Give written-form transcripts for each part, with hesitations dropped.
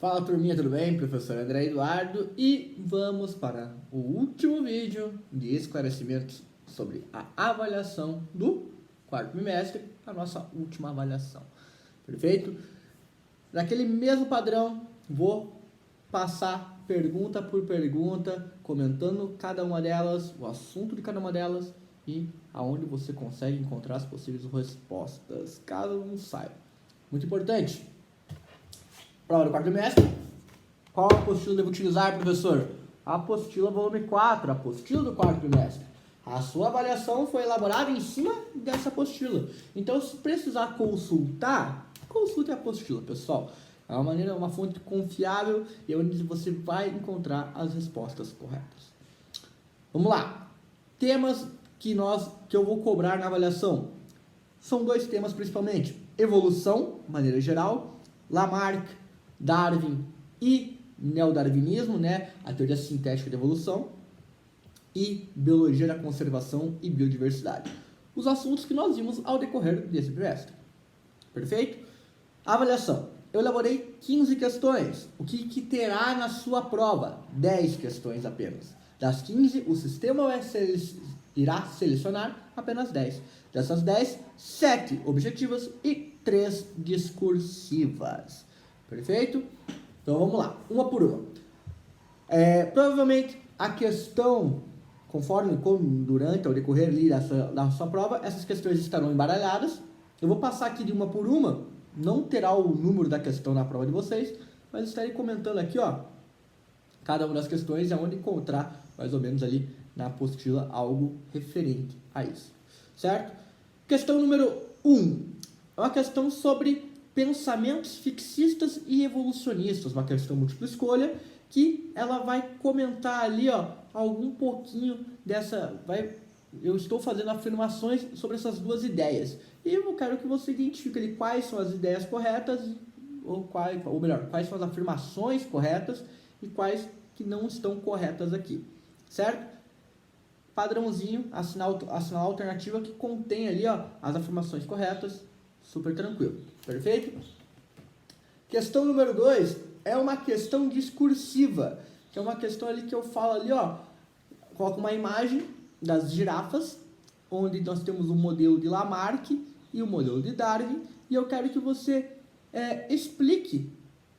Fala turminha, tudo bem? Professor André Eduardo e vamos para o último vídeo de esclarecimentos sobre a avaliação do quarto trimestre, a nossa última avaliação. Perfeito? Naquele mesmo padrão, vou passar pergunta por pergunta, comentando cada uma delas, o assunto de cada uma delas e aonde você consegue encontrar as possíveis respostas, caso não saiba. Muito importante. Prova do quarto trimestre. Qual apostila devo utilizar, professor? A apostila volume 4, a apostila do quarto trimestre. A sua avaliação foi elaborada em cima dessa apostila. Então, se precisar consultar, consulte a apostila, pessoal. É uma fonte confiável e é onde você vai encontrar as respostas corretas. Vamos lá. Temas que eu vou cobrar na avaliação. São dois temas principalmente. Evolução, de maneira geral. Lamarck, Darwin e neodarwinismo, né? A teoria sintética da evolução. E biologia da conservação e biodiversidade. Os assuntos que nós vimos ao decorrer desse trimestre. Perfeito? Avaliação. Eu elaborei 15 questões. O que terá na sua prova? 10 questões apenas. Das 15, o sistema irá selecionar apenas 10. Dessas 10, 7 objetivas e 3 discursivas. Perfeito? Então vamos lá, uma por uma. Provavelmente a questão, durante o decorrer ali da sua prova, essas questões estarão embaralhadas. Eu vou passar aqui de uma por uma, não terá o número da questão na prova de vocês, mas estarei comentando aqui, ó, cada uma das questões e aonde encontrar mais ou menos ali na apostila algo referente a isso. Certo? Questão número 1. É uma questão sobre pensamentos fixistas e evolucionistas, uma questão múltipla escolha, que ela vai comentar ali, ó, algum pouquinho dessa, eu estou fazendo afirmações sobre essas duas ideias, e eu quero que você identifique ali quais são as ideias corretas, ou melhor, quais são as afirmações corretas e quais que não estão corretas aqui, certo? Padrãozinho, assinar a alternativa que contém ali, ó, as afirmações corretas, super tranquilo, perfeito? Questão número 2 é uma questão discursiva, que é uma questão ali que eu falo ali, ó, coloco uma imagem das girafas, onde nós temos o modelo de Lamarck e o modelo de Darwin, e eu quero que você explique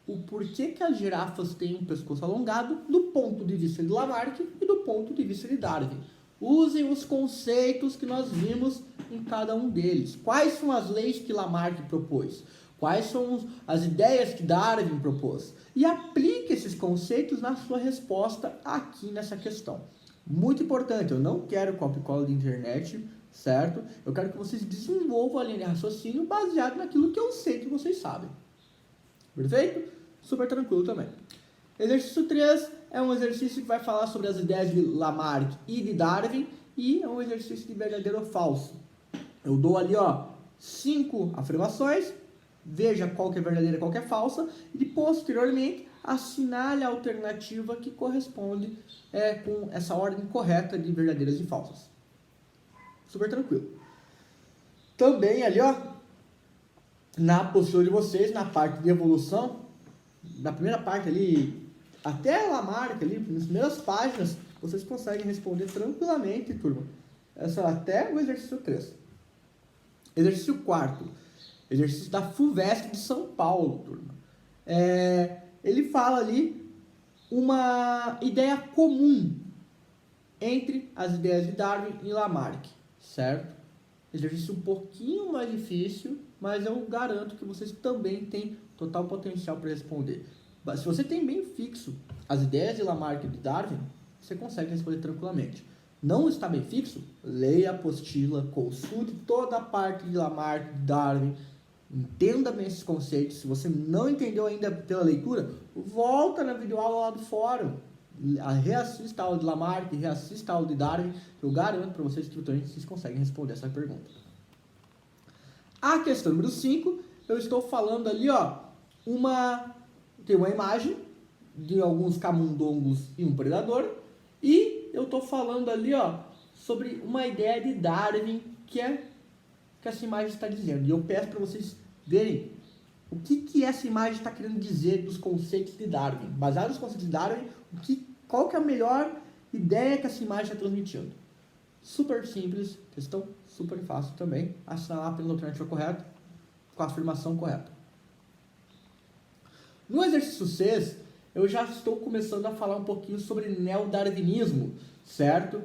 o porquê que as girafas têm um pescoço alongado do ponto de vista de Lamarck e do ponto de vista de Darwin. Usem os conceitos que nós vimos em cada um deles. Quais são as leis que Lamarck propôs? Quais são as ideias que Darwin propôs? E aplique esses conceitos na sua resposta aqui nessa questão. Muito importante, eu não quero copia-cola de internet, certo? Eu quero que vocês desenvolvam a linha de raciocínio baseado naquilo que eu sei que vocês sabem. Perfeito? Super tranquilo também. Exercício 3 é um exercício que vai falar sobre as ideias de Lamarck e de Darwin e é um exercício de verdadeiro ou falso. Eu dou ali, ó, 5 afirmações, veja qual que é verdadeira e qual que é falsa e posteriormente assinale a alternativa que corresponde com essa ordem correta de verdadeiras e falsas. Super tranquilo. Também ali, ó, na apostila de vocês, na parte de evolução, na primeira parte ali, até Lamarck ali, nas primeiras páginas, vocês conseguem responder tranquilamente, turma. Até o exercício 3. Exercício 4. Exercício da FUVEST de São Paulo, turma. Ele fala ali uma ideia comum entre as ideias de Darwin e Lamarck, certo? Exercício um pouquinho mais difícil, mas eu garanto que vocês também têm total potencial para responder. Se você tem bem fixo as ideias de Lamarck e de Darwin, você consegue responder tranquilamente. Não está bem fixo? Leia a apostila, consulte toda a parte de Lamarck e Darwin, entenda bem esses conceitos. Se você não entendeu ainda pela leitura, volta na videoaula lá do fórum, reassista a aula de Lamarck, reassista a aula de Darwin, eu garanto para vocês que vocês conseguem responder essa pergunta. A questão número 5, eu estou falando ali, ó, tem uma imagem de alguns camundongos e um predador, e eu estou falando ali, ó, sobre uma ideia de Darwin que essa imagem está dizendo. E eu peço para vocês verem o que essa imagem está querendo dizer dos conceitos de Darwin. Baseado nos conceitos de Darwin, qual que é a melhor ideia que essa imagem está transmitindo. Super simples, questão super fácil também. Assinalar apenas a alternativa correta com a afirmação correta. No exercício 6, eu já estou começando a falar um pouquinho sobre neodarwinismo, certo?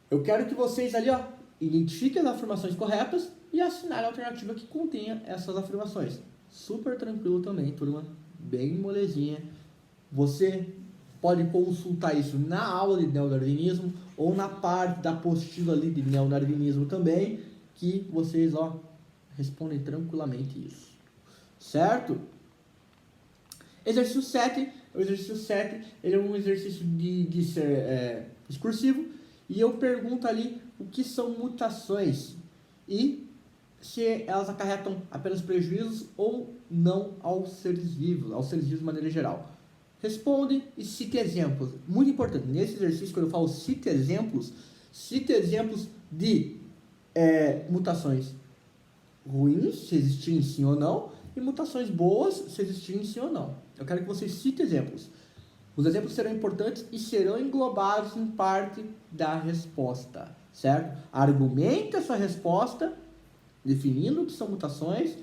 Eu quero que vocês ali, ó, identifiquem as afirmações corretas e assinalem a alternativa que contenha essas afirmações. Super tranquilo também, turma, bem molezinha. Você pode consultar isso na aula de neodarwinismo ou na parte da apostila ali de neodarwinismo também, que vocês, ó, respondem tranquilamente isso. Certo? Exercício 7. O exercício 7 ele é um exercício de ser discursivo, e eu pergunto ali o que são mutações e se elas acarretam apenas prejuízos ou não aos seres vivos de maneira geral. Responde e cite exemplos. Muito importante, nesse exercício, quando eu falo cite exemplos de mutações ruins, se existirem sim ou não, e mutações boas, se existirem sim ou não. Eu quero que vocês citem exemplos. Os exemplos serão importantes e serão englobados em parte da resposta, certo? Argumente a sua resposta, definindo o que são mutações,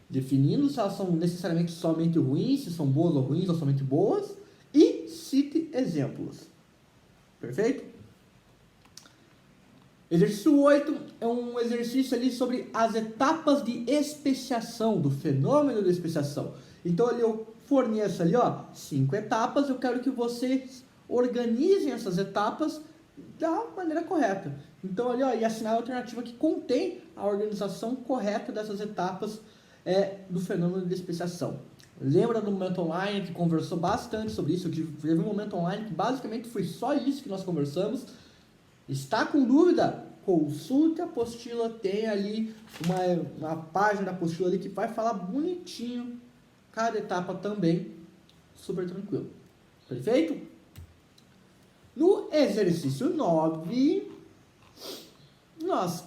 definindo se elas são necessariamente somente ruins, se são boas ou ruins ou somente boas, e cite exemplos. Perfeito? Exercício 8 é um exercício ali sobre as etapas de especiação, do fenômeno de especiação. Então ali eu forneço ali, ó, 5 etapas, eu quero que vocês organizem essas etapas da maneira correta. Então ali, ó, e assinar a alternativa que contém a organização correta dessas etapas do fenômeno de especiação. Lembra do momento online que conversou bastante sobre isso? Teve um momento online que basicamente foi só isso que nós conversamos. Está com dúvida? Consulte a apostila, tem ali uma página da apostila ali que vai falar bonitinho cada etapa também, super tranquilo. Perfeito? No exercício 9, nós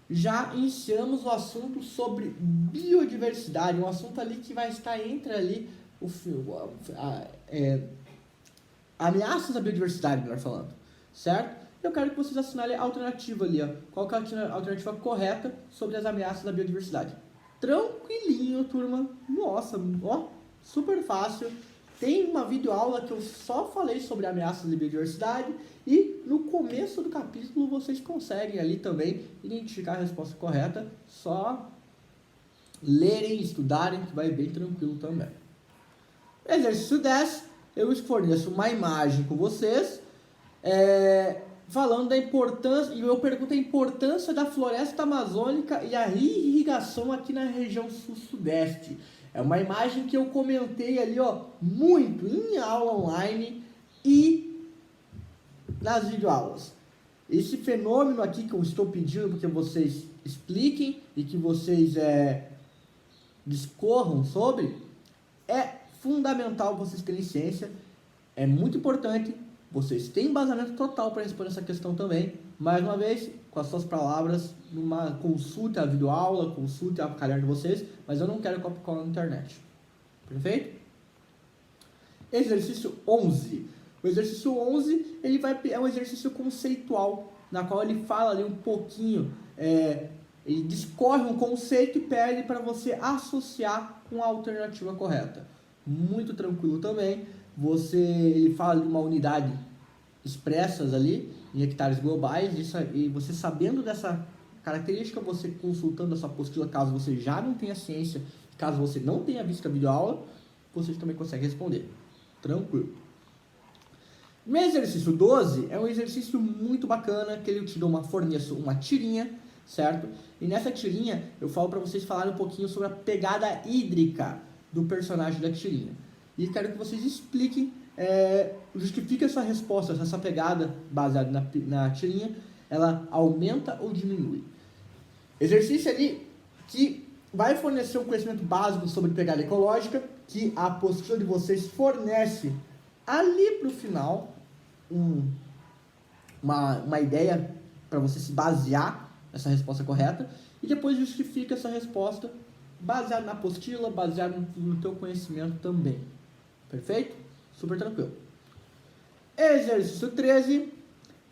já iniciamos o assunto sobre biodiversidade, um assunto ali que vai estar entre ali ameaças à biodiversidade, melhor falando, certo? Eu quero que vocês assinalem a alternativa ali, ó. Qual que é a alternativa correta sobre as ameaças à biodiversidade? Tranquilinho, turma. Nossa, ó, super fácil. Tem uma videoaula que eu só falei sobre ameaças de biodiversidade e no começo do capítulo vocês conseguem ali também identificar a resposta correta. Só lerem, estudarem, que vai bem tranquilo também. Exercício 10, eu forneço uma imagem com vocês, falando da importância, e eu pergunto a importância da floresta amazônica e a irrigação aqui na região sul-sudeste. É uma imagem que eu comentei ali, ó, muito em aula online e nas videoaulas. Esse fenômeno aqui que eu estou pedindo que vocês expliquem e que vocês discorram sobre, é fundamental vocês terem ciência, é muito importante. Vocês têm embasamento total para responder essa questão também. Mais uma vez, com as suas palavras, consulta a videoaula, consulte a caderno de vocês, mas eu não quero copy-cola na internet. Perfeito? Exercício 11. O exercício 11 é um exercício conceitual, na qual ele fala ali um pouquinho, ele discorre um conceito e pede para você associar com a alternativa correta. Muito tranquilo também. Ele fala de uma unidade expressas ali em hectares globais, e você sabendo dessa característica, você consultando essa apostila, caso você já não tenha ciência, caso você não tenha visto a videoaula, você também consegue responder. Tranquilo. O exercício 12 é um exercício muito bacana, que ele forneço uma tirinha, certo? E nessa tirinha eu falo para vocês falarem um pouquinho sobre a pegada hídrica do personagem da tirinha. E quero que vocês expliquem, justifiquem essa resposta, essa pegada baseada na tirinha, ela aumenta ou diminui. Exercício ali que vai fornecer um conhecimento básico sobre pegada ecológica, que a apostila de vocês fornece ali para o final uma ideia para você se basear nessa resposta correta, e depois justifica essa resposta baseado na apostila, baseado no teu conhecimento também. Perfeito? Super tranquilo. Exercício 13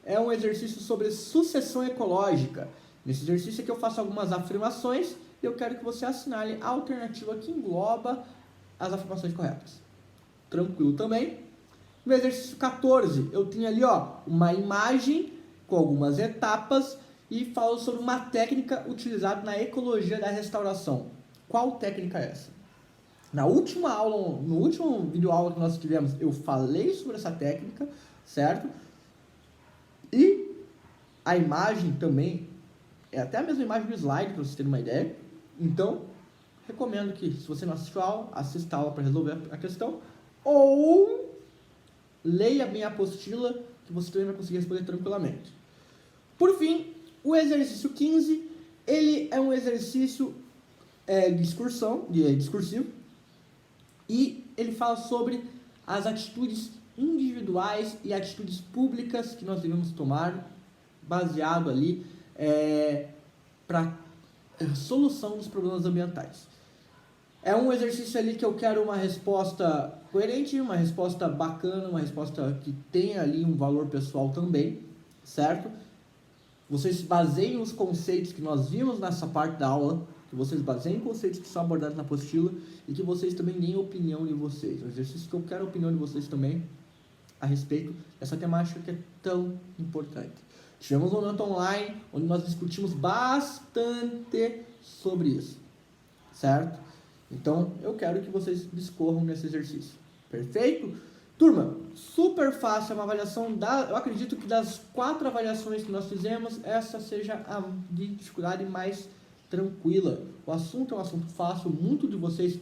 é um exercício sobre sucessão ecológica. Nesse exercício aqui eu faço algumas afirmações e eu quero que você assinale a alternativa que engloba as afirmações corretas. Tranquilo também. No exercício 14, eu tenho ali uma imagem com algumas etapas e falo sobre uma técnica utilizada na ecologia da restauração. Qual técnica é essa? Na última aula, no último vídeo aula que nós tivemos, eu falei sobre essa técnica, certo? E a imagem também é até a mesma imagem do slide, para vocês terem uma ideia. Então, recomendo que, se você não assistiu a aula, assista a aula para resolver a questão, ou leia bem a apostila, que você também vai conseguir responder tranquilamente. Por fim, o exercício 15, ele é um exercício discursivo, e ele fala sobre as atitudes individuais e atitudes públicas que nós devemos tomar, baseado ali para a solução dos problemas ambientais. É um exercício ali que eu quero uma resposta coerente, uma resposta bacana, uma resposta que tenha ali um valor pessoal também, certo? Vocês baseiem os conceitos que nós vimos nessa parte da aula, que vocês baseiem conceitos que são abordados na apostila e que vocês também deem a opinião de vocês. Um exercício que eu quero a opinião de vocês também a respeito dessa temática que é tão importante. Tivemos um momento online onde nós discutimos bastante sobre isso, certo? Então, eu quero que vocês discorram nesse exercício. Perfeito? Turma, super fácil, é uma avaliação eu acredito que das 4 avaliações que nós fizemos, essa seja a de dificuldade mais tranquila. O assunto é um assunto fácil, muito de vocês,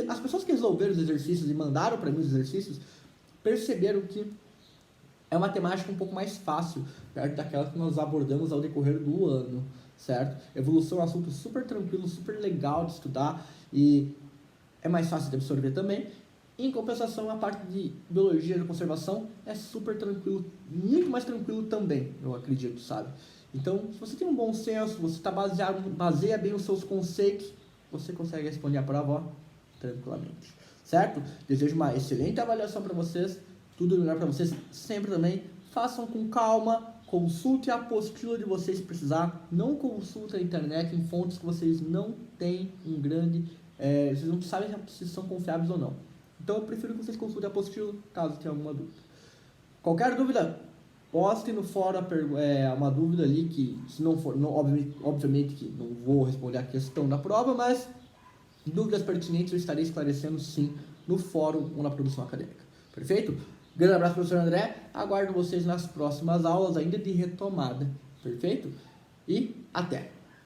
as pessoas que resolveram os exercícios e mandaram para mim os exercícios, perceberam que é uma temática um pouco mais fácil, perto daquela que nós abordamos ao decorrer do ano, certo? Evolução é um assunto super tranquilo, super legal de estudar e é mais fácil de absorver também. Em compensação, a parte de biologia e conservação é super tranquilo, muito mais tranquilo também, eu acredito, sabe? Então, se você tem um bom senso, você baseia bem os seus conceitos, você consegue responder a prova tranquilamente, certo? Desejo uma excelente avaliação para vocês, tudo melhor para vocês sempre também. Façam com calma, consulte a apostila de vocês se precisar, não consulte a internet em fontes que vocês não têm um grande, vocês não sabem se são confiáveis ou não. Então eu prefiro que vocês consultem a apostila, caso tenha alguma dúvida. Qualquer dúvida, poste no fórum uma dúvida ali, que se não for, obviamente que não vou responder a questão da prova, mas dúvidas pertinentes eu estarei esclarecendo sim no fórum ou na produção acadêmica. Perfeito? Grande abraço, professor André. Aguardo vocês nas próximas aulas ainda de retomada. Perfeito? E até!